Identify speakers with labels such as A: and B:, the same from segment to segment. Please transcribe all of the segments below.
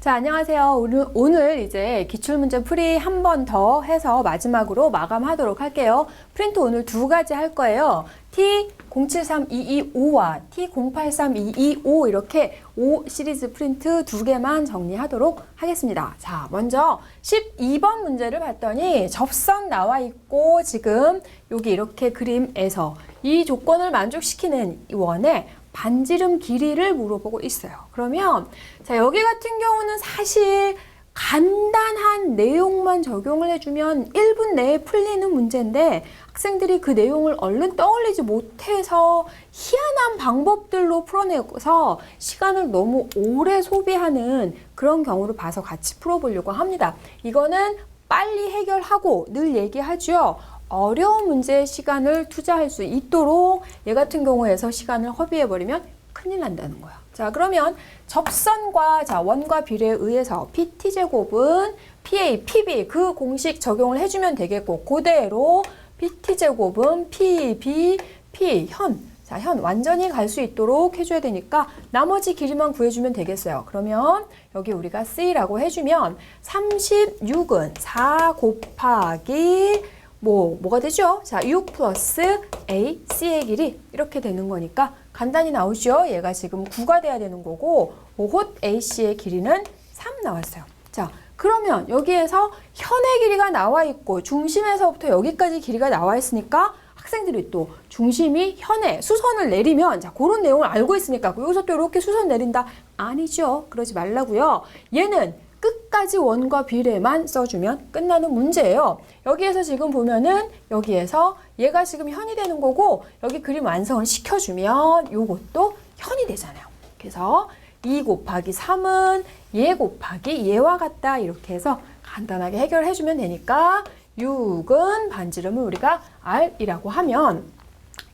A: 자, 안녕하세요. 오늘 이제 기출문제 풀이 한 번 더 해서 마지막으로 마감하도록 할게요. 프린트 오늘 두 가지 할 거예요. T073225와 T083225 이렇게 5 시리즈 프린트 두 개만 정리하도록 하겠습니다. 자, 먼저 12번 문제를 봤더니 접선 나와 있고 지금 여기 이렇게 그림에서 이 조건을 만족시키는 이 원의 반지름 길이를 물어보고 있어요. 그러면 자, 여기 같은 경우는 사실 간단한 내용만 적용을 해주면 1분 내에 풀리는 문제인데 학생들이 그 내용을 얼른 떠올리지 못해서 희한한 방법들로 풀어내서 시간을 너무 오래 소비하는 그런 경우를 봐서 같이 풀어보려고 합니다. 이거는 빨리 해결하고 늘 얘기하죠. 어려운 문제에 시간을 투자할 수 있도록 얘 같은 경우에서 시간을 허비해버리면 큰일 난다는 거야. 자, 그러면 접선과 원과 비례에 의해서 PT제곱은 PA, PB 그 공식 적용을 해주면 되겠고 그대로 PT제곱은 PB, P, 현. 자, 현 완전히 갈 수 있도록 해줘야 되니까 나머지 길이만 구해주면 되겠어요. 그러면 여기 우리가 C라고 해주면 36은 4 곱하기 뭐가 되죠? 자, 6 플러스 A, C의 길이 이렇게 되는 거니까 간단히 나오죠? 얘가 지금 9가 돼야 되는 거고 5호 AC의 길이는 3 나왔어요. 자, 그러면 여기에서 현의 길이가 나와 있고 중심에서부터 여기까지 길이가 나와 있으니까 학생들이 또 중심이 현에 수선을 내리면 자, 그런 내용을 알고 있으니까 여기서 또 이렇게 수선 내린다? 아니죠. 그러지 말라고요. 얘는 끝까지 원과 비례만 써주면 끝나는 문제예요. 여기에서 지금 보면은 여기에서 얘가 지금 현이 되는 거고 여기 그림 완성을 시켜주면 요것도 현이 되잖아요. 그래서 2 곱하기 3은 얘 곱하기 얘와 같다 이렇게 해서 간단하게 해결해주면 되니까 6은 반지름을 우리가 R이라고 하면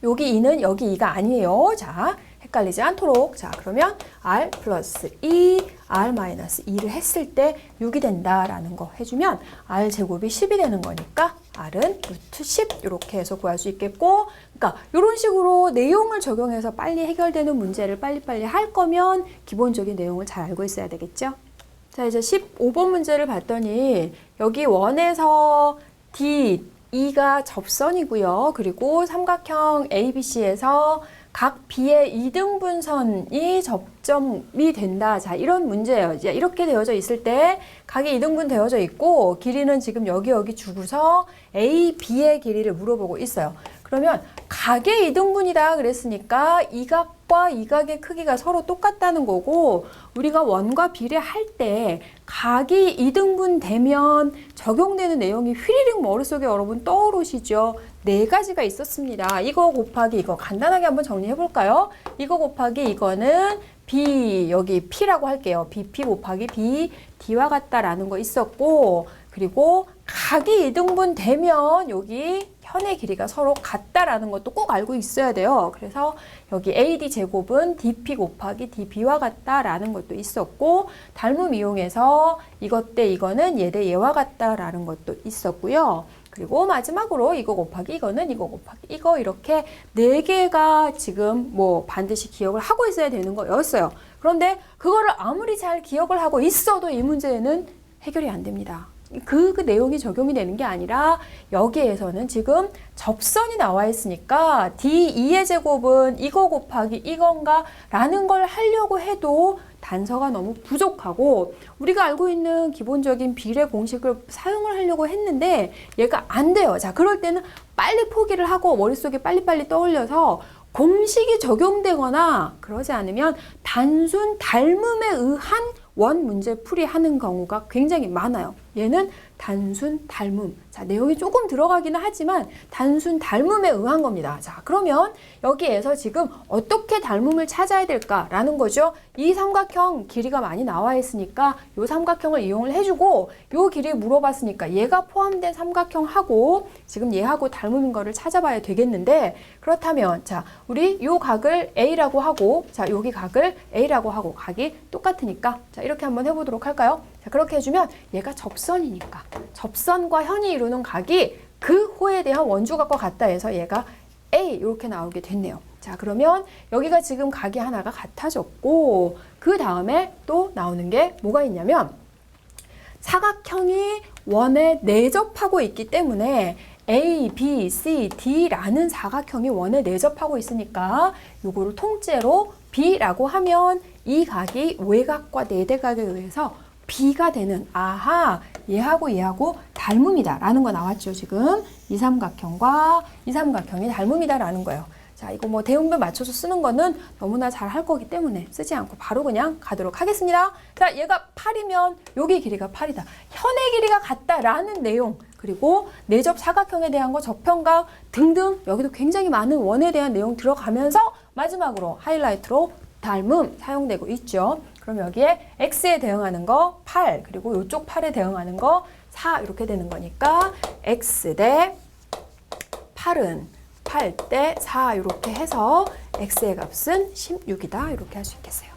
A: 여기 2는 여기 2가 아니에요. 자, 헷갈리지 않도록 자, 그러면 R 플러스 2, R 마이너스 2를 했을 때 6이 된다라는 거 해주면 R 제곱이 10이 되는 거니까 R은 루트 10 이렇게 해서 구할 수 있겠고 그러니까 이런 식으로 내용을 적용해서 빨리 해결되는 문제를 빨리빨리 할 거면 기본적인 내용을 잘 알고 있어야 되겠죠. 자, 이제 15번 문제를 봤더니 여기 원에서 D, E가 접선이고요. 그리고 삼각형 ABC에서 각 B의 이등분선이 접점이 된다. 자, 이런 문제예요. 이제 이렇게 되어져 있을 때 각이 이등분 되어져 있고 길이는 지금 여기 주고서 A, B의 길이를 물어보고 있어요. 그러면 각의 이등분이다 그랬으니까 이 각과 이 각의 크기가 서로 똑같다는 거고 우리가 원과 비례할 때 각이 이등분 되면 적용되는 내용이 휘리릭 머릿속에 여러분 떠오르시죠? 4가지가 있었습니다. 이거 곱하기 이거 간단하게 한번 정리해 볼까요? 이거 곱하기 이거는 B 여기 P라고 할게요. BP 곱하기 B D와 같다라는 거 있었고 그리고 각이 이등분 되면 여기 현의 길이가 서로 같다라는 것도 꼭 알고 있어야 돼요. 그래서 여기 AD 제곱은 DP 곱하기 DB와 같다라는 것도 있었고 닮음 이용해서 이것 대 이거는 얘 대 얘와 같다라는 것도 있었고요. 그리고 마지막으로 이거 곱하기 이거는 이거 곱하기 이거 이렇게 4개가 지금 뭐 반드시 기억을 하고 있어야 되는 거였어요. 그런데 그거를 아무리 잘 기억을 하고 있어도 이 문제는 해결이 안 됩니다. 그 내용이 적용이 되는 게 아니라 여기에서는 지금 접선이 나와 있으니까 D2의 제곱은 이거 곱하기 이건가 라는 걸 하려고 해도 단서가 너무 부족하고 우리가 알고 있는 기본적인 비례 공식을 사용을 하려고 했는데 얘가 안 돼요. 자, 그럴 때는 빨리 포기를 하고 머릿속에 빨리빨리 떠올려서 공식이 적용되거나 그러지 않으면 단순 닮음에 의한 원 문제 풀이하는 경우가 굉장히 많아요. 얘는 단순 닮음. 자, 내용이 조금 들어가기는 하지만 단순 닮음에 의한 겁니다. 자, 그러면 여기에서 지금 어떻게 닮음을 찾아야 될까라는 거죠. 이 삼각형 길이가 많이 나와 있으니까 이 삼각형을 이용을 해주고 이 길이 물어봤으니까 얘가 포함된 삼각형하고 지금 얘하고 닮음인 거를 찾아봐야 되겠는데 그렇다면 자, 우리 이 각을 A라고 하고 자, 여기 각을 A라고 하고 각이 똑같으니까 자, 이렇게 한번 해보도록 할까요? 자, 그렇게 해주면 얘가 접선이니까 접선과 현이 이루는 각이 그 호에 대한 원주각과 같다 해서 얘가 A 이렇게 나오게 됐네요. 자, 그러면 여기가 지금 각이 하나가 같아졌고 그 다음에 또 나오는 게 뭐가 있냐면 사각형이 원에 내접하고 있기 때문에 A, B, C, D라는 사각형이 원에 내접하고 있으니까 요거를 통째로 B라고 하면 이 각이 외곽과 내대각에 의해서 B가 되는, 아하, 얘하고 닮음이다 라는 거 나왔죠. 지금 이 삼각형과 이 삼각형이 닮음이다 라는 거예요. 자, 이거 뭐 대응변 맞춰서 쓰는 거는 너무나 잘 할 거기 때문에 쓰지 않고 바로 그냥 가도록 하겠습니다. 자, 얘가 8이면 여기 길이가 8이다. 현의 길이가 같다라는 내용, 그리고 내접 사각형에 대한 거, 접평각 등등 여기도 굉장히 많은 원에 대한 내용 들어가면서 마지막으로 하이라이트로 닮음 사용되고 있죠. 그럼 여기에 x에 대응하는 거 8, 그리고 이쪽 8에 대응하는 거 4 이렇게 되는 거니까 x 대 8은 8 대 4 이렇게 해서 x의 값은 16이다 이렇게 할 수 있겠어요.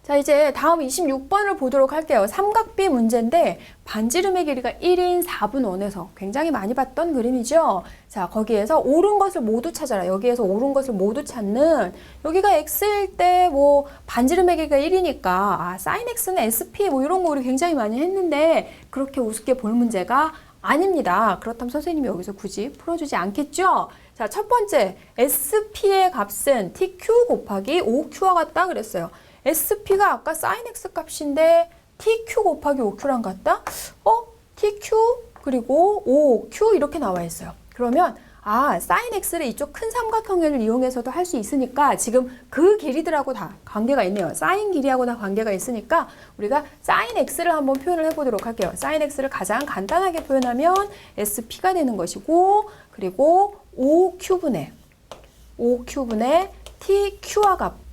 A: 자, 이제 다음 26번을 보도록 할게요. 삼각비 문제인데 반지름의 길이가 1인 4분 1에서 굉장히 많이 봤던 그림이죠. 자, 거기에서 옳은 것을 모두 찾아라. 여기에서 옳은 것을 모두 찾는, 여기가 x일 때 뭐 반지름의 길이가 1이니까 아, sin x는 sp 뭐 이런 거 우리 굉장히 많이 했는데 그렇게 우습게 볼 문제가 아닙니다. 그렇다면 선생님이 여기서 굳이 풀어주지 않겠죠? 자, 첫 번째 SP의 값은 TQ 곱하기 5Q와 같다 그랬어요. SP가 아까 sin X 값인데 TQ 곱하기 5Q랑 같다? TQ 그리고 5Q 이렇게 나와 있어요. 그러면 아, sin X를 이쪽 큰 삼각형을 이용해서도 할 수 있으니까 지금 그 길이들하고 다 관계가 있네요. sin 길이하고 다 관계가 있으니까 우리가 sin X를 한번 표현을 해보도록 할게요. sin X를 가장 간단하게 표현하면 SP가 되는 것이고, 그리고 5Q분의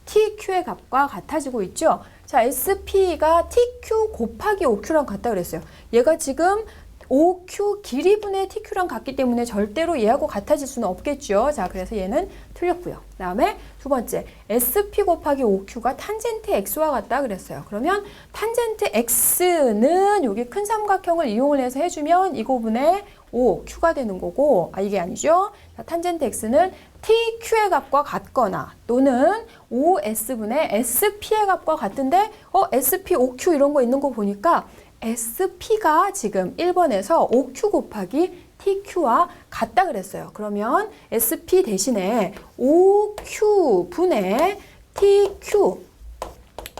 A: TQ의 값과 같아지고 있죠. 자, SP가 TQ 곱하기 5Q랑 같다 그랬어요. 얘가 지금 5Q 길이분의 TQ랑 같기 때문에 절대로 얘하고 같아질 수는 없겠죠. 자, 그래서 얘는 틀렸고요. 그 다음에 두 번째, SP 곱하기 5Q가 탄젠트 X와 같다 그랬어요. 그러면 탄젠트 X는 여기 큰 삼각형을 이용을 해서 해주면 이거분의 5Q가 되는 거고, 이게 아니죠. 자, 탄젠트 X는 TQ의 값과 같거나 또는 5S분의 SP의 값과 같은데 SP, 5Q 이런 거 있는 거 보니까 SP가 지금 1번에서 5Q 곱하기 TQ와 같다 그랬어요. 그러면 SP 대신에 5Q분의 TQ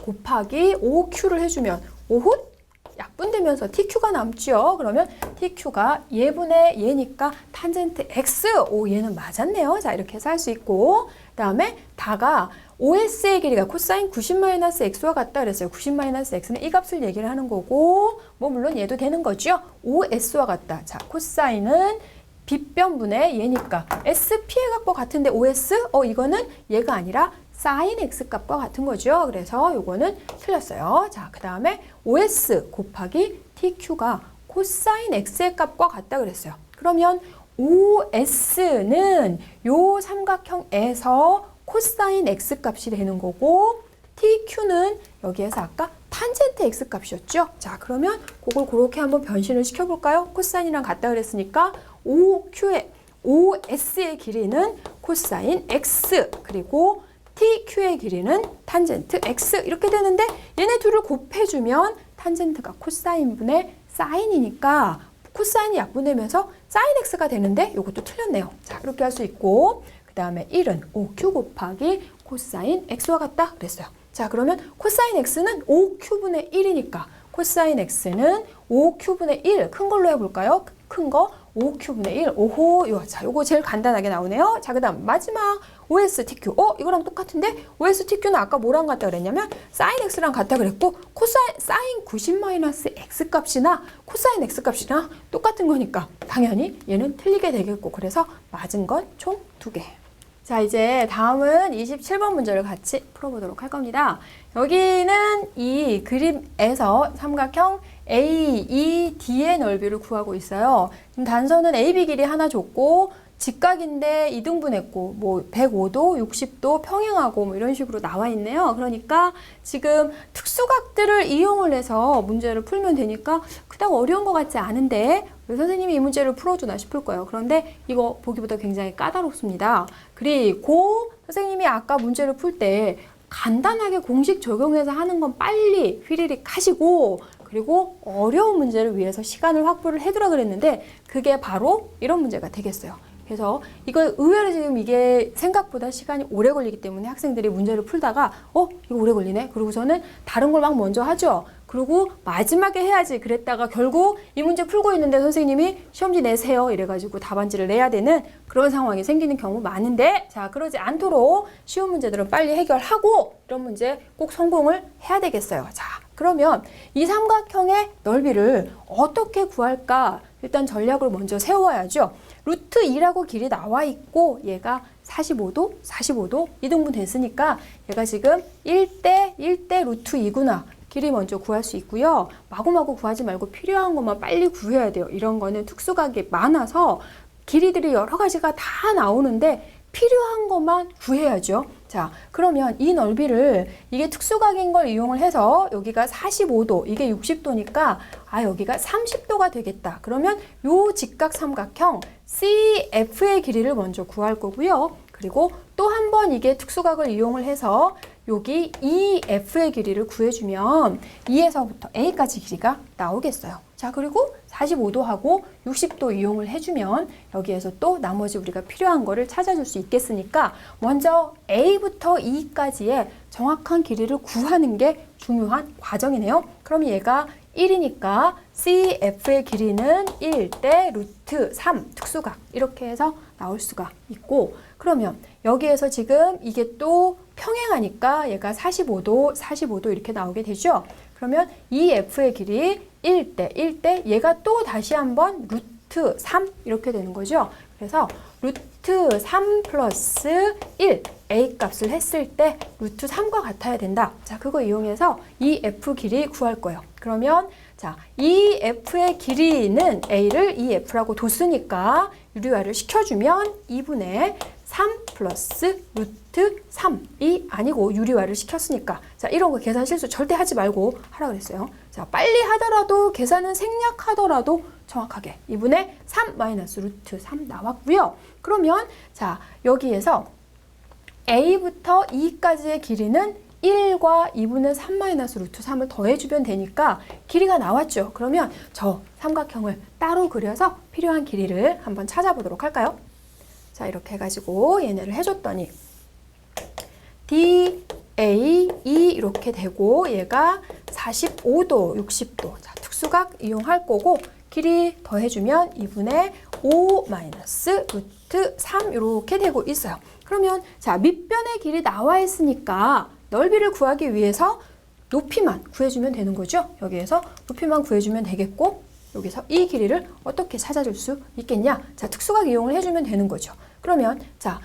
A: 곱하기 5Q를 해주면 5훗 약분되면서 TQ가 남죠. 그러면 TQ가 얘분의 얘니까 탄젠트 X. 오, 얘는 맞았네요. 자, 이렇게 해서 할 수 있고, 그 다음에 다가 OS의 길이가 코사인 90-X와 같다 그랬어요. 90-X는 이 값을 얘기를 하는 거고, 뭐 물론 얘도 되는 거죠. OS와 같다. 자, 코사인은 빗변분의 얘니까 SP의 값과 같은데 OS? 이거는 얘가 아니라 sin x 값과 같은 거죠. 그래서 요거는 틀렸어요. 자, 그 다음에 OS 곱하기 TQ가 코사인 x의 값과 같다 그랬어요. 그러면 OS는 요 삼각형에서 코사인 x 값이 되는 거고, TQ는 여기에서 아까 탄젠트 x 값이었죠. 자, 그러면 그걸 그렇게 한번 변신을 시켜볼까요? 코사인이랑 같다 그랬으니까 OS의 길이는 코사인 x, 그리고 TQ의 길이는 탄젠트 x 이렇게 되는데 얘네 둘을 곱해주면 탄젠트가 코사인분의 사인이니까 코사인이 약분되면서 사인 x가 되는데 이것도 틀렸네요. 자, 이렇게 할 수 있고, 그 다음에 1은 5q 곱하기 코사인 x와 같다 그랬어요. 자, 그러면 코사인 x는 5q분의 1이니까 코사인 x는 5q분의 1, 큰 걸로 해볼까요? 큰 거 5q분의 1, 오호, 자, 요거 제일 간단하게 나오네요. 자, 그 다음 마지막 OS, TQ. 이거랑 똑같은데 OS, TQ는 아까 뭐랑 같다 그랬냐면 sin x랑 같다 그랬고, sin 90-x 값이나 코사인 x 값이랑 똑같은 거니까 당연히 얘는 틀리게 되겠고, 그래서 맞은 건 총 2개. 자, 이제 다음은 27번 문제를 같이 풀어보도록 할 겁니다. 여기는 이 그림에서 삼각형 AED의 넓이를 구하고 있어요. 지금 단선은 AB 길이 하나 줬고, 직각인데 이등분했고, 뭐 105도, 60도 평행하고 뭐 이런 식으로 나와 있네요. 그러니까 지금 특수각들을 이용을 해서 문제를 풀면 되니까 그닥 어려운 것 같지 않은데 왜 선생님이 이 문제를 풀어주나 싶을 거예요. 그런데 이거 보기보다 굉장히 까다롭습니다. 그리고 선생님이 아까 문제를 풀 때 간단하게 공식 적용해서 하는 건 빨리 휘리릭 하시고, 그리고 어려운 문제를 위해서 시간을 확보를 해두라 그랬는데 그게 바로 이런 문제가 되겠어요. 그래서 이거 의외로 지금 이게 생각보다 시간이 오래 걸리기 때문에 학생들이 문제를 풀다가 이거 오래 걸리네? 그러고서는 다른 걸 막 먼저 하죠. 그리고 마지막에 해야지 그랬다가 결국 이 문제 풀고 있는데 선생님이 시험지 내세요 이래가지고 답안지를 내야 되는 그런 상황이 생기는 경우 많은데, 자, 그러지 않도록 쉬운 문제들은 빨리 해결하고 이런 문제 꼭 성공을 해야 되겠어요. 자, 그러면 이 삼각형의 넓이를 어떻게 구할까? 일단 전략을 먼저 세워야죠. 루트 2라고 길이 나와 있고 얘가 45도, 45도 이등분 됐으니까 얘가 지금 1대 루트 2구나. 길이 먼저 구할 수 있고요. 마구마구 구하지 말고 필요한 것만 빨리 구해야 돼요. 이런 거는 특수각이 많아서 길이들이 여러 가지가 다 나오는데 필요한 것만 구해야죠. 자, 그러면 이 넓이를 이게 특수각인 걸 이용을 해서 여기가 45도, 이게 60도니까 여기가 30도가 되겠다. 그러면 요 직각 삼각형 CF의 길이를 먼저 구할 거고요. 그리고 또 한 번 이게 특수각을 이용을 해서 여기 EF의 길이를 구해주면 2에서부터 A까지 길이가 나오겠어요. 자, 그리고 45도하고 60도 이용을 해주면 여기에서 또 나머지 우리가 필요한 거를 찾아줄 수 있겠으니까 먼저 A부터 E까지의 정확한 길이를 구하는 게 중요한 과정이네요. 그럼 얘가 1이니까 CF의 길이는 1대 루트 3 특수각 이렇게 해서 나올 수가 있고, 그러면 여기에서 지금 이게 또 평행하니까 얘가 45도 이렇게 나오게 되죠. 그러면 EF의 길이 1대 얘가 또 다시 한번 루트 3 이렇게 되는 거죠. 그래서 루트 3 플러스 1 A 값을 했을 때 루트 3과 같아야 된다. 자, 그거 이용해서 EF 길이 구할 거예요. 그러면 자, EF의 길이는 A를 EF라고 뒀으니까 유리화를 시켜주면 2분의 3 플러스 루트 3이 아니고 유리화를 시켰으니까, 자, 이런 거 계산 실수 절대 하지 말고 하라 그랬어요. 자, 빨리 하더라도 계산은 생략하더라도 정확하게 2분의 3 마이너스 루트 3 나왔고요. 그러면 자, 여기에서 A부터 E까지의 길이는 1과 2분의 3 마이너스 루트 3을 더해주면 되니까 길이가 나왔죠. 그러면 저 삼각형을 따로 그려서 필요한 길이를 한번 찾아보도록 할까요? 자, 이렇게 해가지고 얘네를 해줬더니 D, A, E 이렇게 되고 얘가 45도, 60도. 자, 특수각 이용할 거고 길이 더해주면 2분의 5 마이너스 루트 3 이렇게 되고 있어요. 그러면 자, 밑변의 길이 나와 있으니까 넓이를 구하기 위해서 높이만 구해주면 되는 거죠. 여기에서 높이만 구해주면 되겠고 여기서 이 길이를 어떻게 찾아줄 수 있겠냐? 자, 특수각 이용을 해주면 되는 거죠. 그러면 자,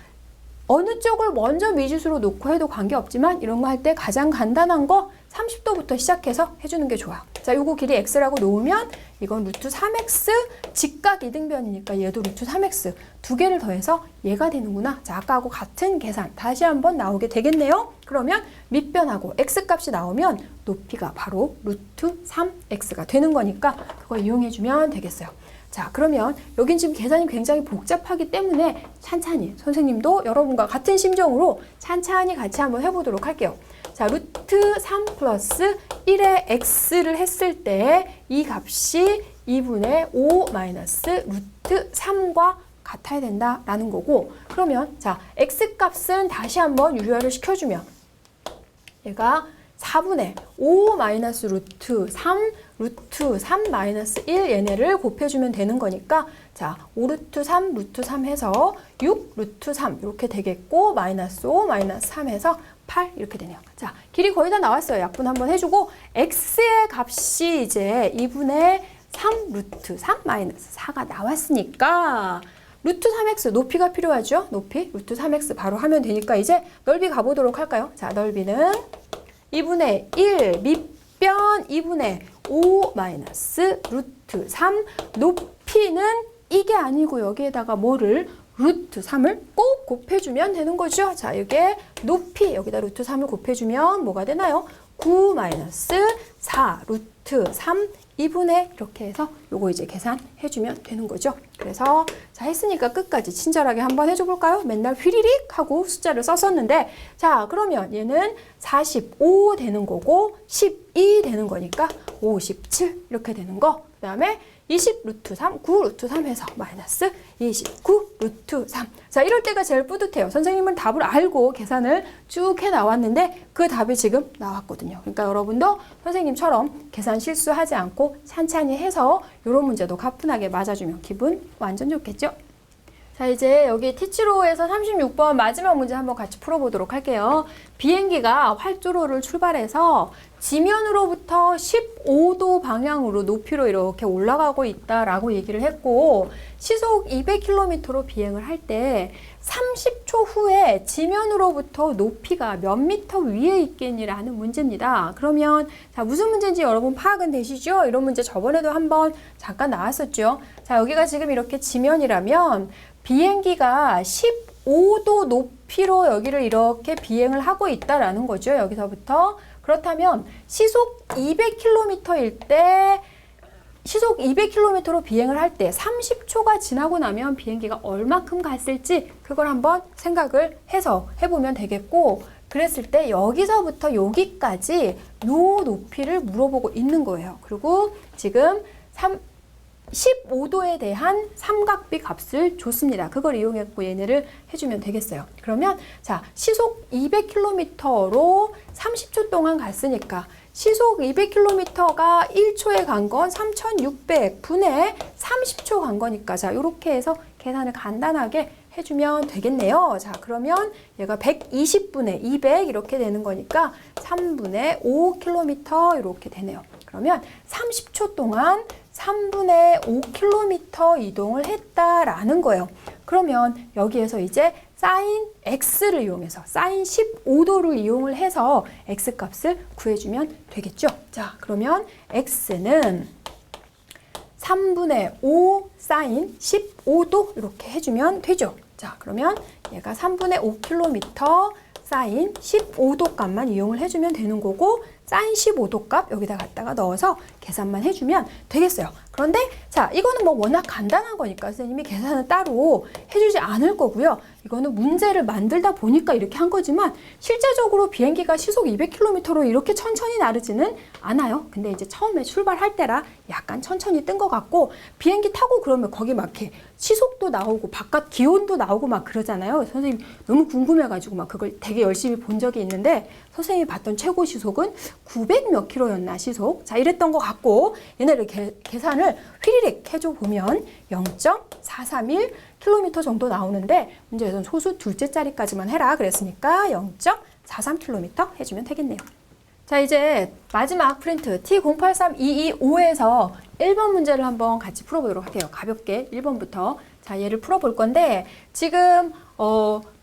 A: 어느 쪽을 먼저 미지수로 놓고 해도 관계없지만 이런 거 할 때 가장 간단한 거 30도부터 시작해서 해주는 게 좋아요. 자, 요거 길이 x라고 놓으면 이건 루트 3x 직각 이등변이니까 얘도 루트 3x 두 개를 더해서 얘가 되는구나. 자, 아까하고 같은 계산 다시 한번 나오게 되겠네요. 그러면 밑변하고 x값이 나오면 높이가 바로 루트 3x가 되는 거니까 그거 이용해주면 되겠어요. 자, 그러면 여긴 지금 계산이 굉장히 복잡하기 때문에 찬찬히 선생님도 여러분과 같은 심정으로 찬찬히 같이 한번 해보도록 할게요. 자, 루트 3 플러스 1의 x를 했을 때 이 값이 2분의 5 마이너스 루트 3과 같아야 된다라는 거고, 그러면 자, x값은 다시 한번 유리화를 시켜주면 얘가 4분의 5 마이너스 루트 3 마이너스 1 얘네를 곱해주면 되는 거니까 자, 5 루트 3 루트 3 해서 6 루트 3 이렇게 되겠고 마이너스 5 마이너스 3 해서 8 이렇게 되네요. 자, 길이 거의 다 나왔어요. 약분 한번 해주고 x의 값이 이제 2분의 3 루트 3 마이너스 4가 나왔으니까 루트 3x 높이가 필요하죠. 높이 루트 3x 바로 하면 되니까 이제 넓이 가보도록 할까요? 자, 넓이는 2분의 1 밑변 2분의 5 마이너스 루트 3 높이는 이게 아니고 여기에다가 뭐를 루트 3을 꼭 곱해주면 되는 거죠. 자, 이게 높이 여기다 루트 3을 곱해주면 뭐가 되나요? 9 마이너스 4 루트 루트 3 2분의 이렇게 해서 요거 이제 계산해주면 되는 거죠. 그래서 자 했으니까 끝까지 친절하게 한번 해줘 볼까요? 맨날 휘리릭 하고 숫자를 썼었는데 자 그러면 얘는 45 되는 거고 12 되는 거니까 57 이렇게 되는 거. 그 다음에 20 루트 3, 9 루트 3 해서 마이너스 29 루트 3. 자, 이럴 때가 제일 뿌듯해요. 선생님은 답을 알고 계산을 쭉 해 나왔는데 그 답이 지금 나왔거든요. 그러니까 여러분도 선생님처럼 계산 실수하지 않고 찬찬히 해서 이런 문제도 가뿐하게 맞아주면 기분 완전 좋겠죠? 자, 이제 여기 티치로에서 36번 마지막 문제 한번 같이 풀어보도록 할게요. 비행기가 활주로를 출발해서 지면으로부터 15도 방향으로 높이로 이렇게 올라가고 있다라고 얘기를 했고 시속 200km로 비행을 할 때 30초 후에 지면으로부터 높이가 몇 미터 위에 있겠니라는 문제입니다. 그러면 자 무슨 문제인지 여러분 파악은 되시죠? 이런 문제 저번에도 한번 잠깐 나왔었죠. 자 여기가 지금 이렇게 지면이라면 비행기가 15도 높이로 여기를 이렇게 비행을 하고 있다라는 거죠. 여기서부터. 그렇다면 시속 200km일 때 시속 200km로 비행을 할 때 30초가 지나고 나면 비행기가 얼마큼 갔을지 그걸 한번 생각을 해서 해보면 되겠고 그랬을 때 여기서부터 여기까지 요 높이를 물어보고 있는 거예요. 그리고 지금 15도에 대한 삼각비 값을 줬습니다. 그걸 이용해서 얘네를 해주면 되겠어요. 그러면 자 시속 200km로 30초 동안 갔으니까 시속 200km가 1초에 간 건 3600분의 30초 간 거니까 자 이렇게 해서 계산을 간단하게 해주면 되겠네요. 자 그러면 얘가 120분의 200 이렇게 되는 거니까 3분의 5km 이렇게 되네요. 그러면 30초 동안 3분의 5km 이동을 했다라는 거예요. 그러면 여기에서 이제 사인 x를 이용해서 사인 15도를 이용을 해서 x 값을 구해주면 되겠죠. 자 그러면 x는 3분의 5 사인 15도 이렇게 해주면 되죠. 자 그러면 얘가 3분의 5km 사인 15도 값만 이용을 해주면 되는 거고 사인 15도 값 여기다 갖다가 넣어서 계산만 해주면 되겠어요. 그런데 자 이거는 뭐 워낙 간단한 거니까 선생님이 계산을 따로 해주지 않을 거고요. 이거는 문제를 만들다 보니까 이렇게 한 거지만 실제적으로 비행기가 시속 200km로 이렇게 천천히 나르지는 않아요. 근데 이제 처음에 출발할 때라 약간 천천히 뜬 것 같고 비행기 타고 그러면 거기 막 이렇게 시속도 나오고 바깥 기온도 나오고 막 그러잖아요. 선생님 너무 궁금해가지고 막 그걸 되게 열심히 본 적이 있는데 선생님이 봤던 최고 시속은 900 몇 킬로였나 시속. 자 이랬던 것 같고 얘네를 계산을 휘리릭 해줘 보면 0.431km 정도 나오는데 문제에서는 소수 둘째 자리까지만 해라 그랬으니까 0.43km 해주면 되겠네요. 자 이제 마지막 프린트 T083225에서 1번 문제를 한번 같이 풀어보도록 할게요. 가볍게 1번부터 자 얘를 풀어볼 건데 지금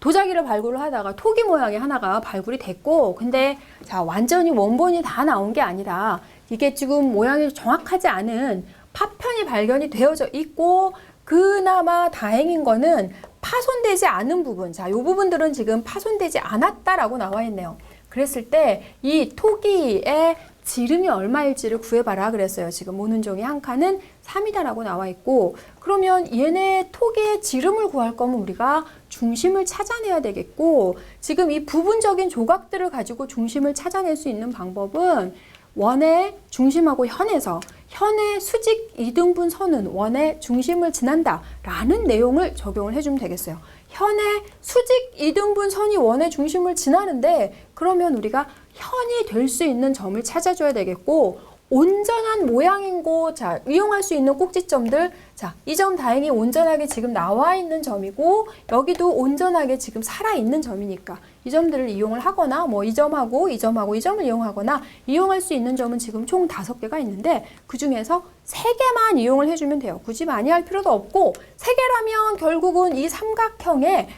A: 도자기를 발굴을 하다가 토기 모양의 하나가 발굴이 됐고 근데 자 완전히 원본이 다 나온 게 아니라 이게 지금 모양이 정확하지 않은 파편이 발견이 되어져 있고 그나마 다행인 거는 파손되지 않은 부분 자, 이 부분들은 지금 파손되지 않았다라고 나와 있네요. 그랬을 때 이 토기의 지름이 얼마일지를 구해봐라 그랬어요. 지금 모눈종이 한 칸은 3이다라고 나와 있고 그러면 얘네 토기의 지름을 구할 거면 우리가 중심을 찾아내야 되겠고 지금 이 부분적인 조각들을 가지고 중심을 찾아낼 수 있는 방법은 원의 중심하고 현에서 현의 수직 이등분 선은 원의 중심을 지난다 라는 내용을 적용을 해주면 되겠어요. 현의 수직 이등분 선이 원의 중심을 지나는데 그러면 우리가 현이 될 수 있는 점을 찾아줘야 되겠고 온전한 모양인 곳, 자, 이용할 수 있는 꼭지점들, 자, 이 점 다행히 온전하게 지금 나와 있는 점이고 여기도 온전하게 지금 살아있는 점이니까 이 점들을 이용을 하거나 뭐 이 점하고 이 점하고 이 점을 이용하거나 이용할 수 있는 점은 지금 총 5개가 있는데 그 중에서 3개만 이용을 해주면 돼요. 굳이 많이 할 필요도 없고 3개라면 결국은 이 삼각형의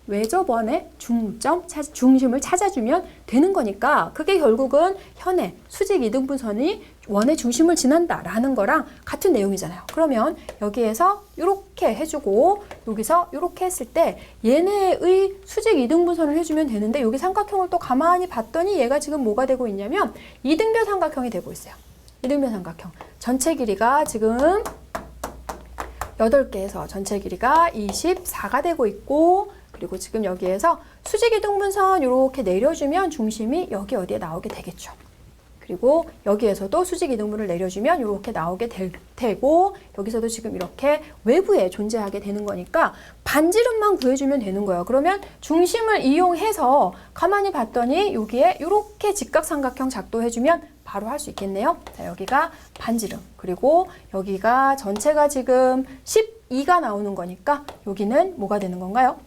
A: 외접원의 중심을 찾아주면 되는 거니까 그게 결국은 현의 수직 이등분선이 원의 중심을 지난다라는 거랑 같은 내용이잖아요. 그러면 여기에서 이렇게 해주고 여기서 이렇게 했을 때 얘네의 수직 이등분선을 해주면 되는데 여기 삼각형을 또 가만히 봤더니 얘가 지금 뭐가 되고 있냐면 이등변 삼각형이 되고 있어요. 이등변 삼각형. 전체 길이가 지금 8개에서 전체 길이가 24가 되고 있고, 그리고 지금 여기에서 수직이등분선 이렇게 내려주면 중심이 여기 어디에 나오게 되겠죠. 그리고 여기에서도 수직이등분을 내려주면 이렇게 나오게 될 테고, 여기서도 지금 이렇게 외부에 존재하게 되는 거니까 반지름만 구해주면 되는 거예요. 그러면 중심을 이용해서 가만히 봤더니 여기에 이렇게 직각삼각형 작도해주면 바로 할 수 있겠네요. 자, 여기가 반지름. 그리고 여기가 전체가 지금 12가 나오는 거니까 여기는 뭐가 되는 건가요?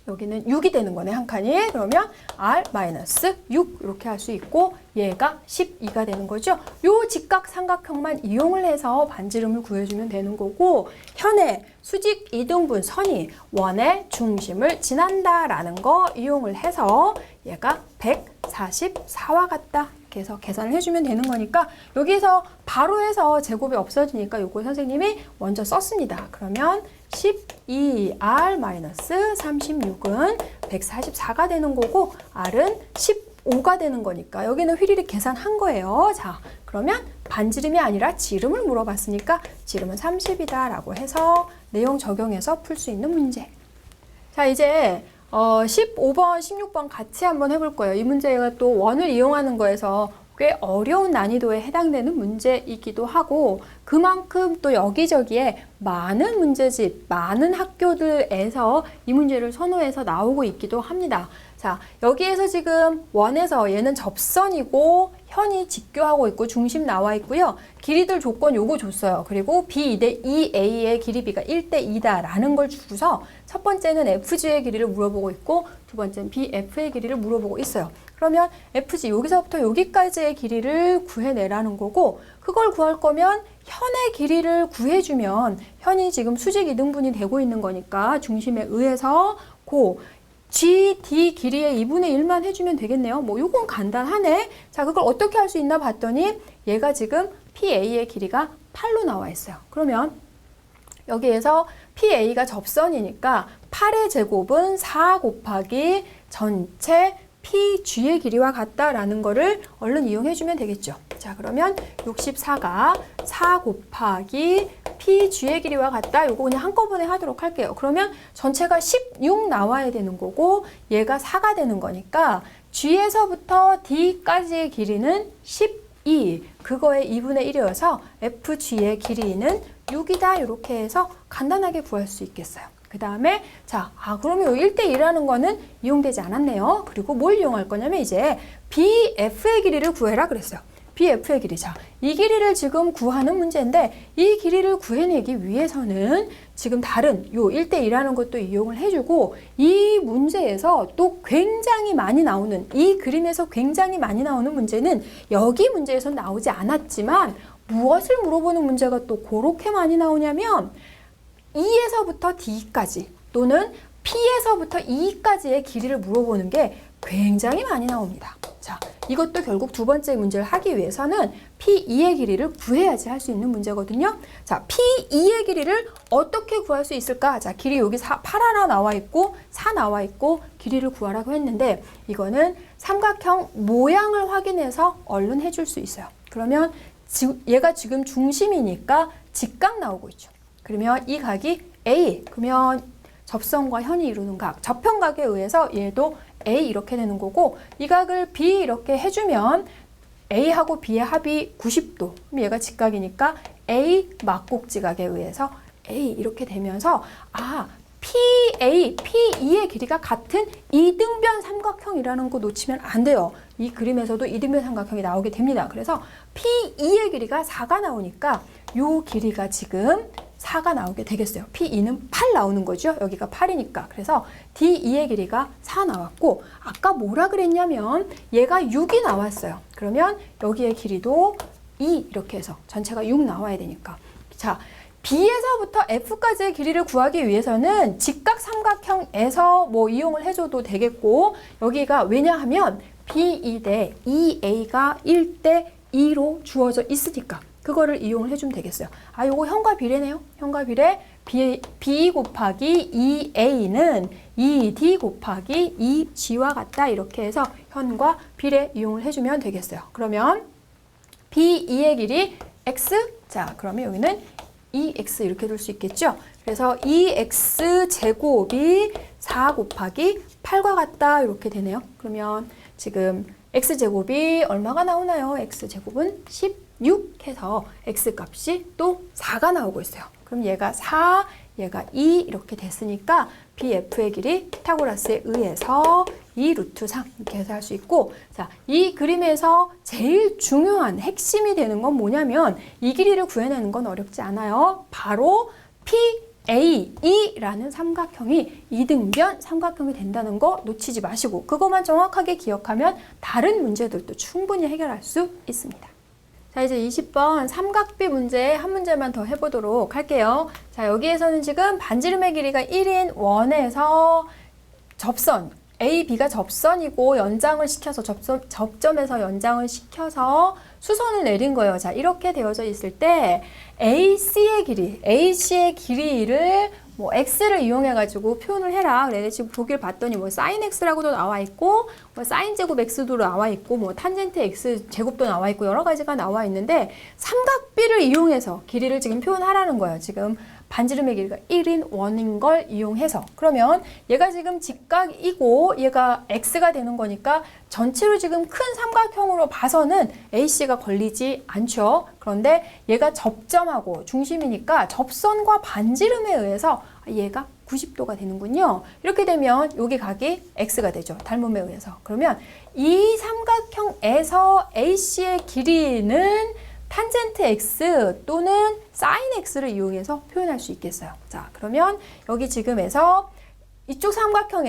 A: 여기는 6이 되는 거네, 한 칸이. 그러면 R-6 이렇게 할 수 있고, 얘가 12가 되는 거죠. 요 직각삼각형만 이용을 해서 반지름을 구해주면 되는 거고, 현의 수직 이등분 선이 원의 중심을 지난다라는 거 이용을 해서 얘가 144와 같다. 이렇게 해서 계산을 해주면 되는 거니까, 여기서 바로 해서 제곱이 없어지니까 요거 선생님이 먼저 썼습니다. 그러면 12R-36은 144가 되는 거고, R은 15가 되는 거니까 여기는 휘리릭 계산한 거예요. 자, 그러면 반지름이 아니라 지름을 물어봤으니까 지름은 30이다 라고 해서 내용 적용해서 풀 수 있는 문제. 자, 이제 15번, 16번 같이 한번 해볼 거예요. 이 문제가 또 원을 이용하는 거에서 꽤 어려운 난이도에 해당되는 문제이기도 하고, 그만큼 또 여기저기에 많은 문제집, 많은 학교들에서 이 문제를 선호해서 나오고 있기도 합니다. 자, 여기에서 지금 원에서 얘는 접선이고 현이 직교하고 있고 중심 나와 있고요. 길이들 조건 요거 줬어요. 그리고 B 2대 2A의 길이 B가 1대 2다라는 걸 주고서 첫 번째는 FG의 길이를 물어보고 있고, 두 번째는 BF의 길이를 물어보고 있어요. 그러면 FG 여기서부터 여기까지의 길이를 구해내라는 거고, 그걸 구할 거면 현의 길이를 구해주면 현이 지금 수직 이등분이 되고 있는 거니까 중심에 의해서 GD 길이의 2분의 1만 해주면 되겠네요. 뭐 요건 간단하네. 자, 그걸 어떻게 할 수 있나 봤더니 얘가 지금 PA의 길이가 8로 나와 있어요. 그러면 여기에서 PA가 접선이니까 8의 제곱은 4 곱하기 전체 PG의 길이와 같다라는 거를 얼른 이용해주면 되겠죠. 자, 그러면 64가 4 곱하기 PG의 길이와 같다. 요거 그냥 한꺼번에 하도록 할게요. 그러면 전체가 16 나와야 되는 거고, 얘가 4가 되는 거니까 G에서부터 D까지의 길이는 12. 그거의 2분의 1이어서 FG의 길이는 6이다. 이렇게 해서 간단하게 구할 수 있겠어요. 그 다음에 그러면 이 1대1이라는 거는 이용되지 않았네요. 그리고 뭘 이용할 거냐면 이제 BF의 길이를 구해라 그랬어요. BF의 길이. 자, 이 길이를 지금 구하는 문제인데, 이 길이를 구해내기 위해서는 지금 다른 요 1대2라는 것도 이용을 해주고, 이 문제에서 또 굉장히 많이 나오는, 이 그림에서 굉장히 많이 나오는 문제는 여기 문제에서 나오지 않았지만, 무엇을 물어보는 문제가 또 그렇게 많이 나오냐면 E에서부터 D까지 또는 P에서부터 E까지의 길이를 물어보는 게 굉장히 많이 나옵니다. 자, 이것도 결국 두 번째 문제를 하기 위해서는 P2의 길이를 구해야지 할 수 있는 문제거든요. 자, P2의 길이를 어떻게 구할 수 있을까? 자, 길이 여기 8 하나 나와 있고 4 나와 있고 길이를 구하라고 했는데, 이거는 삼각형 모양을 확인해서 얼른 해줄 수 있어요. 그러면 얘가 지금 중심이니까 직각 나오고 있죠. 그러면 이 각이 A, 그러면 접선과 현이 이루는 각, 접현각에 의해서 얘도 A 이렇게 되는 거고, 이 각을 B 이렇게 해주면 A하고 B의 합이 90도. 그럼 얘가 직각이니까 A 막곡지각에 의해서 A 이렇게 되면서 P2의 길이가 같은 이등변 삼각형이라는 거 놓치면 안 돼요. 이 그림에서도 이등변 삼각형이 나오게 됩니다. 그래서 P2의 길이가 4가 나오니까 요 길이가 지금 4가 나오게 되겠어요. P2는 8 나오는 거죠. 여기가 8이니까. 그래서 D2의 길이가 4 나왔고, 아까 뭐라 그랬냐면 얘가 6이 나왔어요. 그러면 여기의 길이도 2 이렇게 해서 전체가 6 나와야 되니까. 자, B에서부터 F까지의 길이를 구하기 위해서는 직각삼각형에서 뭐 이용을 해줘도 되겠고, 여기가 왜냐하면 B2 대 2A가 1대 2로 주어져 있으니까 그거를 이용을 해주면 되겠어요. 요거 현과 비례네요. 현과 비례 B 곱하기 2A는 2D 곱하기 2G와 같다. 이렇게 해서 현과 비례 이용을 해주면 되겠어요. 그러면 B2의 길이 x. 자, 그러면 여기는 2x 이렇게 둘 수 있겠죠? 그래서 2x 제곱이 4 곱하기 8과 같다 이렇게 되네요. 그러면 지금 x 제곱이 얼마가 나오나요? x 제곱은 16 해서 x 값이 또 4가 나오고 있어요. 그럼 얘가 4, 얘가 2 이렇게 됐으니까 BF의 길이 피타고라스에 의해서 2 루트 3 이렇게 해서 할 수 있고, 자, 이 그림에서 제일 중요한 핵심이 되는 건 뭐냐면 이 길이를 구해내는 건 어렵지 않아요. 바로 PAE라는 삼각형이 이등변 삼각형이 된다는 거 놓치지 마시고 그것만 정확하게 기억하면 다른 문제들도 충분히 해결할 수 있습니다. 자, 이제 20번 삼각비 문제 한 문제만 더 해보도록 할게요. 자, 여기에서는 지금 반지름의 길이가 1인 원에서 접선, A, B가 접선이고 연장을 시켜서 접점에서 연장을 시켜서 수선을 내린 거예요. 자, 이렇게 되어져 있을 때 AC의 길이를 뭐 x를 이용해 가지고 표현을 해라. 그래 지금 보기를 봤더니 뭐 sin x라고도 나와 있고 뭐 sin 제곱 x도 나와 있고 뭐 탄젠트 x 제곱도 나와 있고 여러 가지가 나와 있는데 삼각비를 이용해서 길이를 지금 표현하라는 거예요. 지금 반지름의 길이가 1인 원인 걸 이용해서. 그러면 얘가 지금 직각이고 얘가 x가 되는 거니까 전체로 지금 큰 삼각형으로 봐서는 AC가 걸리지 않죠. 그런데 얘가 접점하고 중심이니까 접선과 반지름에 의해서 얘가 90도가 되는군요. 이렇게 되면 여기 각이 x가 되죠. 닮음에 의해서. 그러면 이 삼각형에서 AC의 길이는 탄젠트 x 또는 sin x를 이용해서 표현할 수 있겠어요. 자, 그러면 여기 지금에서 이쪽 삼각형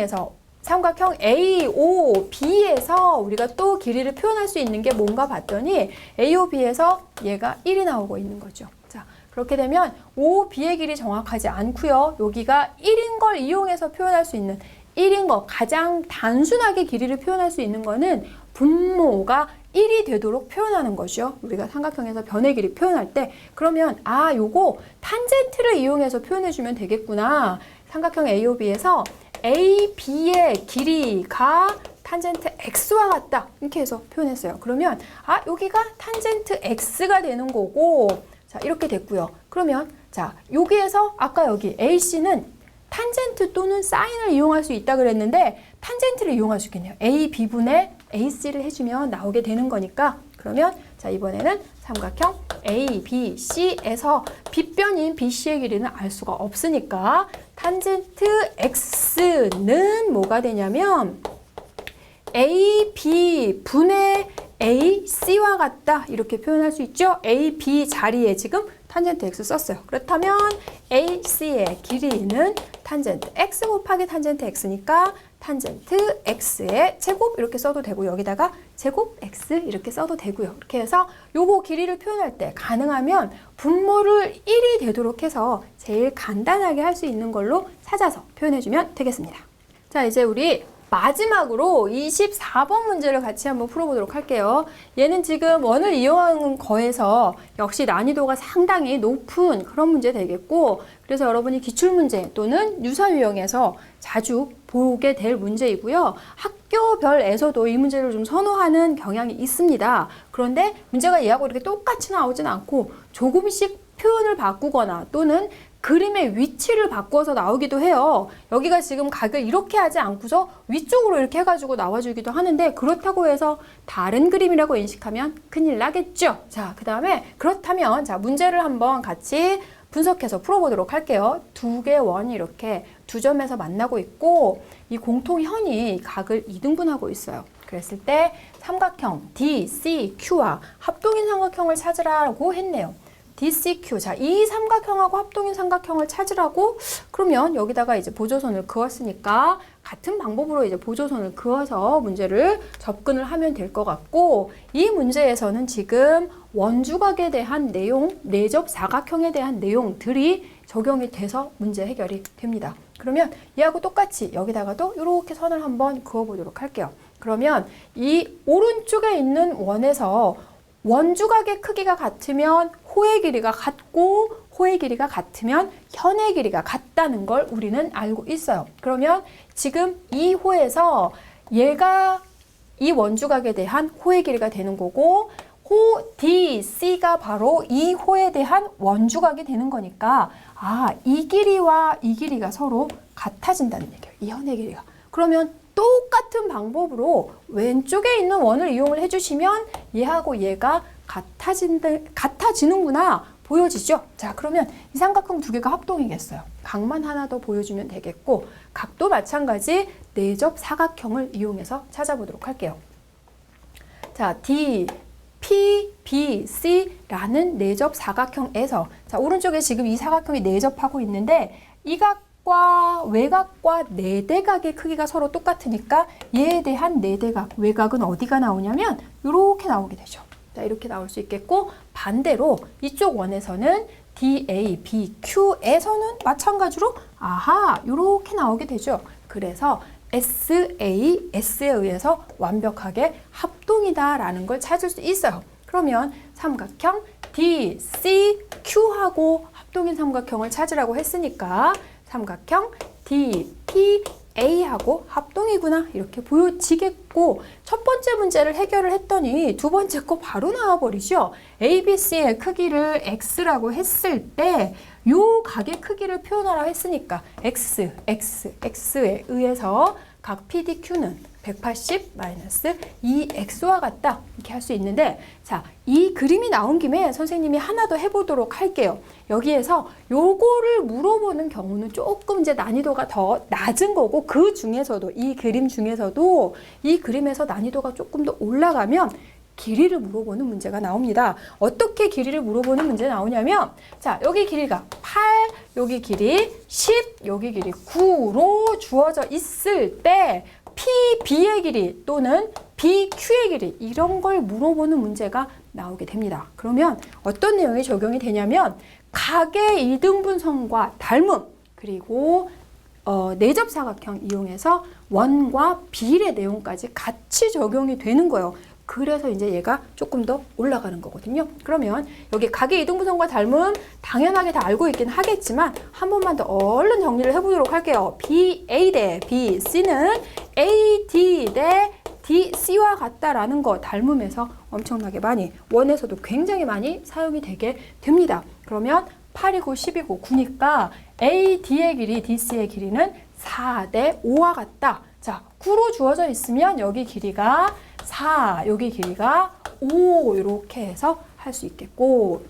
A: AOB에서 우리가 또 길이를 표현할 수 있는 게 뭔가 봤더니 AOB에서 얘가 1이 나오고 있는 거죠. 자, 그렇게 되면 OB의 길이 정확하지 않고요. 여기가 1인 걸 이용해서 표현할 수 있는 1인 거, 가장 단순하게 길이를 표현할 수 있는 거는 분모가 1이 되도록 표현하는 것이요. 우리가 삼각형에서 변의 길이 표현할 때 그러면 요거 탄젠트를 이용해서 표현해주면 되겠구나. 삼각형 AOB에서 AB의 길이가 탄젠트 x와 같다. 이렇게 해서 표현했어요. 그러면 여기가 탄젠트 x가 되는 거고, 자, 이렇게 됐고요. 그러면 자, 여기에서 아까 여기 AC는 탄젠트 또는 사인을 이용할 수 있다 그랬는데 탄젠트를 이용할 수 있겠네요. A, B분의 AC를 해주면 나오게 되는 거니까 그러면 자, 이번에는 삼각형 ABC에서 빗변인 BC의 길이는 알 수가 없으니까 탄젠트 X는 뭐가 되냐면 AB분의 AC와 같다 이렇게 표현할 수 있죠. AB 자리에 지금 탄젠트 X 썼어요. 그렇다면 AC의 길이는 탄젠트 X 곱하기 탄젠트 X니까 탄젠트 X의 제곱 이렇게 써도 되고 여기다가 제곱 X 이렇게 써도 되고요. 이렇게 해서 요거 길이를 표현할 때 가능하면 분모를 1이 되도록 해서 제일 간단하게 할 수 있는 걸로 찾아서 표현해주면 되겠습니다. 자, 이제 우리 마지막으로 24번 문제를 같이 한번 풀어보도록 할게요. 얘는 지금 원을 이용한 거에서 역시 난이도가 상당히 높은 그런 문제 되겠고, 그래서 여러분이 기출문제 또는 유사유형에서 자주 보게 될 문제이고요. 학교별에서도 이 문제를 좀 선호하는 경향이 있습니다. 그런데 문제가 얘하고 이렇게 똑같이 나오진 않고 조금씩 표현을 바꾸거나 또는 그림의 위치를 바꿔서 나오기도 해요. 여기가 지금 각을 이렇게 하지 않고서 위쪽으로 이렇게 해가지고 나와주기도 하는데 그렇다고 해서 다른 그림이라고 인식하면 큰일 나겠죠. 자, 그 다음에 그렇다면 자, 문제를 한번 같이 분석해서 풀어보도록 할게요. 두 개의 원이 이렇게 두 점에서 만나고 있고 이 공통현이 각을 2등분하고 있어요. 그랬을 때 삼각형 DCQ와 합동인 삼각형을 찾으라고 했네요. DCQ. 자, 이 삼각형하고 합동인 삼각형을 찾으라고 그러면 여기다가 이제 보조선을 그었으니까 같은 방법으로 이제 보조선을 그어서 문제를 접근을 하면 될 것 같고 이 문제에서는 지금 원주각에 대한 내용, 내접 사각형에 대한 내용들이 적용이 돼서 문제 해결이 됩니다. 그러면 얘하고 똑같이 여기다가도 이렇게 선을 한번 그어보도록 할게요. 그러면 이 오른쪽에 있는 원에서 원주각의 크기가 같으면 호의 길이가 같고 호의 길이가 같으면 현의 길이가 같다는 걸 우리는 알고 있어요. 그러면 지금 이 호에서 얘가 이 원주각에 대한 호의 길이가 되는 거고 호 D, C가 바로 이 호에 대한 원주각이 되는 거니까 이 길이와 이 길이가 서로 같아진다는 얘기예요. 이 현의 길이가. 그러면 똑같은 방법으로 왼쪽에 있는 원을 이용을 해주시면 얘하고 얘가 같아지는구나 보여지죠? 자, 그러면 이 삼각형 두 개가 합동이겠어요. 각만 하나 더 보여주면 되겠고 각도 마찬가지 내접 사각형을 이용해서 찾아보도록 할게요. 자, D, P, B, C라는 내접 사각형에서 자, 오른쪽에 지금 이 사각형이 내접하고 있는데 이 각과 외곽과 내대각의 크기가 서로 똑같으니까 얘에 대한 내대각, 외곽은 어디가 나오냐면 이렇게 나오게 되죠. 자, 이렇게 나올 수 있겠고 반대로 이쪽 원에서는 DA, BQ에서는 마찬가지로 이렇게 나오게 되죠. 그래서 SA, S에 의해서 완벽하게 합동이다라는 걸 찾을 수 있어요. 그러면 삼각형 DCQ하고 합동인 삼각형을 찾으라고 했으니까 삼각형 DPA하고 합동이구나 이렇게 보여지겠고 첫 번째 문제를 해결을 했더니 두 번째 거 바로 나와버리죠. ABC의 크기를 X라고 했을 때 요 각의 크기를 표현하라고 했으니까 X, X, X에 의해서 각 PDQ는 180-2X와 같다 이렇게 할 수 있는데 자, 이 그림이 나온 김에 선생님이 하나 더 해보도록 할게요. 여기에서 요거를 물어보는 경우는 조금 이제 난이도가 더 낮은 거고 그 중에서도 이 그림 중에서도 이 그림에서 난이도가 조금 더 올라가면 길이를 물어보는 문제가 나옵니다. 어떻게 길이를 물어보는 문제 나오냐면 자, 여기 길이가 8, 여기 길이 10, 여기 길이 9로 주어져 있을 때 PB의 길이 또는 BQ의 길이 이런 걸 물어보는 문제가 나오게 됩니다. 그러면 어떤 내용이 적용이 되냐면 각의 이등분선과 닮음 그리고 내접 사각형 이용해서 원과 비례 내용까지 같이 적용이 되는 거예요. 그래서 이제 얘가 조금 더 올라가는 거거든요. 그러면 여기 각의 이등분선과 닮음 당연하게 다 알고 있긴 하겠지만 한 번만 더 얼른 정리를 해보도록 할게요. BA 대 BC는 AD 대 DC와 같다라는 거 닮음에서 엄청나게 많이 원에서도 굉장히 많이 사용이 되게 됩니다. 그러면 8이고 10이고 9니까 AD의 길이 DC의 길이는 4 대 5와 같다. 자, 9로 주어져 있으면 여기 길이가 4, 여기 길이가 5 이렇게 해서 할 수 있겠고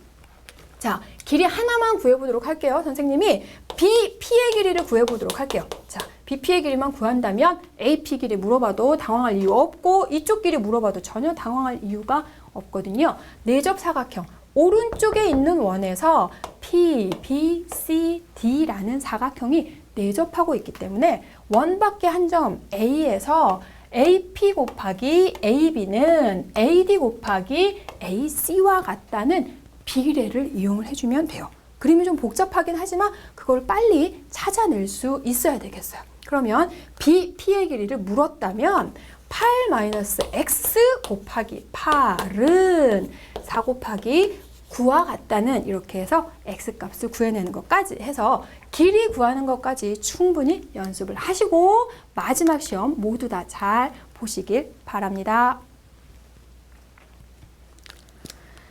A: 자, 길이 하나만 구해보도록 할게요. 선생님이 BP의 길이를 구해보도록 할게요. 자, BP의 길이만 구한다면 AP 길이 물어봐도 당황할 이유 없고 이쪽 길이 물어봐도 전혀 당황할 이유가 없거든요. 내접 사각형 오른쪽에 있는 원에서 P, B, C, D라는 사각형이 내접하고 있기 때문에 원밖에 한 점 A에서 AP 곱하기 AB는 AD 곱하기 AC와 같다는 비례를 이용을 해주면 돼요. 그림이 좀 복잡하긴 하지만 그걸 빨리 찾아낼 수 있어야 되겠어요. 그러면 BP의 길이를 물었다면 8-X 곱하기 8은 4 곱하기 9와 같다는 이렇게 해서 X값을 구해내는 것까지 해서 길이 구하는 것까지 충분히 연습을 하시고 마지막 시험 모두 다 잘 보시길 바랍니다.